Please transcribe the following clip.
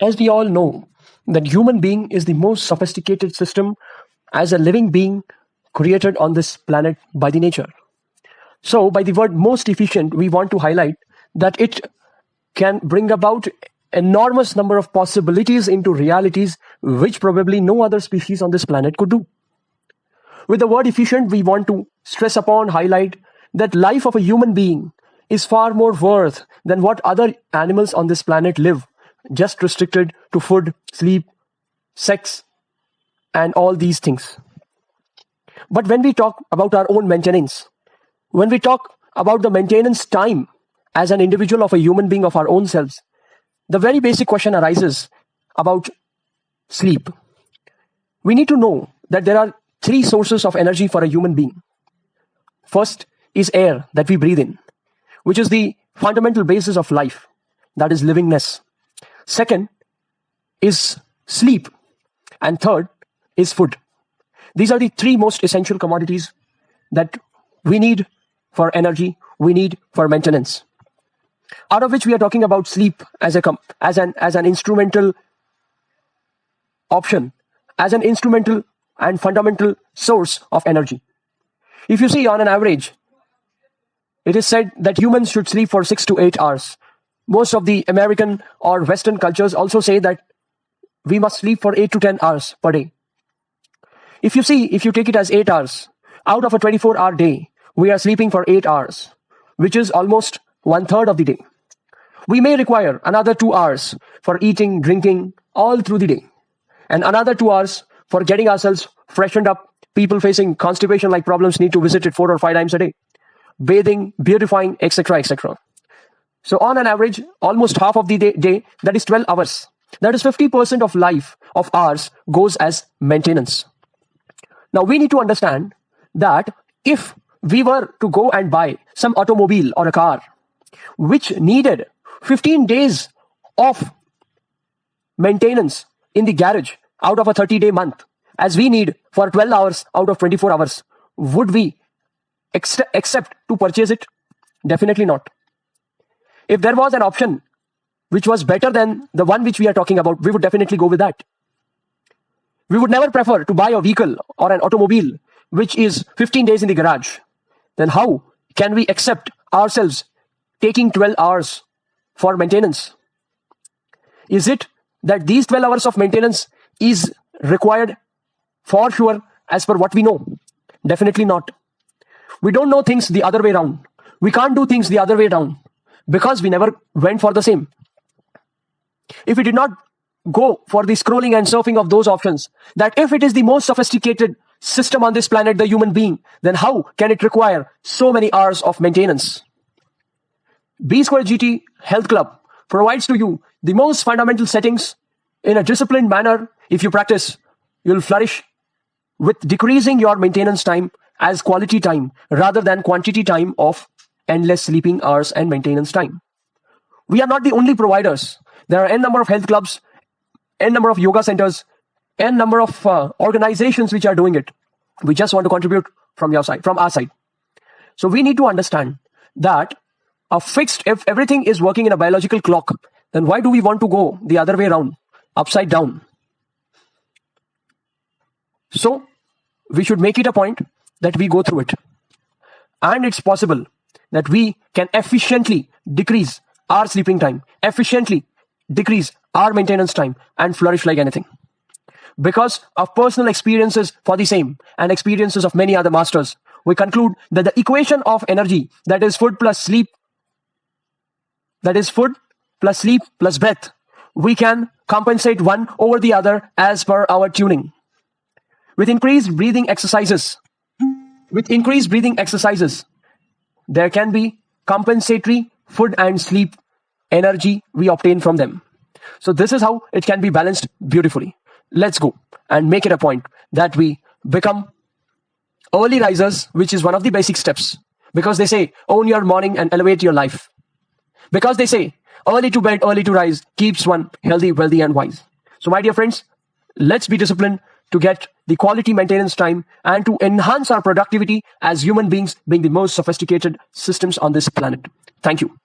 As we all know, that human being is the most sophisticated system as a living being created on this planet by the nature. So, by the word most efficient, we want to highlight that it can bring about enormous number of possibilities into realities which probably no other species on this planet could do. With the word efficient, we want to stress upon, highlight that life of a human being is far more worth than what other animals on this planet live, just restricted to food, sleep, sex, and all these things. But when we talk about our own maintenance, when we talk about the maintenance time as an individual of a human being of our own selves, the very basic question arises about sleep. We need to know that there are three sources of energy for a human being. First is air that we breathe in, which is the fundamental basis of life, that is livingness. Second is sleep. And third is food. These are the three most essential commodities that we need for energy, we need for maintenance. Out of which we are talking about sleep as an instrumental option, as an instrumental and fundamental source of energy. If you see, on an average, it is said that humans should sleep for 6 to 8 hours. Most of the American or Western cultures also say that we must sleep for 8 to 10 hours per day. If you take it as 8 hours, out of a 24-hour day, we are sleeping for 8 hours, which is almost 1/3 of the day. We may require another 2 hours for eating, drinking, all through the day, and another 2 hours for getting ourselves freshened up. People facing constipation-like problems need to visit it 4 or 5 times a day. Bathing, beautifying, etc., etc. So on an average, almost half of the day, that is 12 hours. That is 50% of life, of ours, goes as maintenance. Now we need to understand that if we were to go and buy some automobile or a car, which needed 15 days of maintenance in the garage out of a 30-day month, as we need for 12 hours out of 24 hours, would we accept to purchase it? Definitely not. If there was an option which was better than the one which we are talking about, we would definitely go with that. We would never prefer to buy a vehicle or an automobile which is 15 days in the garage. Then how can we accept ourselves taking 12 hours for maintenance? Is it that these 12 hours of maintenance is required for sure as per what we know? Definitely not. We don't know things the other way around. We can't do things the other way around because we never went for the same. If we did not go for the scrolling and surfing of those options, that if it is the most sophisticated system on this planet, the human being, then how can it require so many hours of maintenance? B²GT Health Club provides to you the most fundamental settings in a disciplined manner. If you practice, you'll flourish with decreasing your maintenance time as quality time rather than quantity time of endless sleeping hours and maintenance time. We are not the only providers. There are n number of health clubs, n number of yoga centers, n number of organizations which are doing it. We just want to contribute from our side. So we need to understand that if everything is working in a biological clock, then why do we want to go the other way around, upside down? So we should make it a point that we go through it. And it's possible that we can efficiently decrease our sleeping time, efficiently decrease our maintenance time, and flourish like anything. Because of personal experiences for the same and experiences of many other masters, we conclude that the equation of energy, that is food plus sleep plus breath, we can compensate one over the other as per our tuning. With increased breathing exercises, there can be compensatory food and sleep energy we obtain from them. So this is how it can be balanced beautifully. Let's go and make it a point that we become early risers, which is one of the basic steps. Because they say, own your morning and elevate your life. Because they say, early to bed, early to rise keeps one healthy, wealthy, and wise. So my dear friends, let's be disciplined to get the quality maintenance time and to enhance our productivity as human beings being the most sophisticated systems on this planet. Thank you.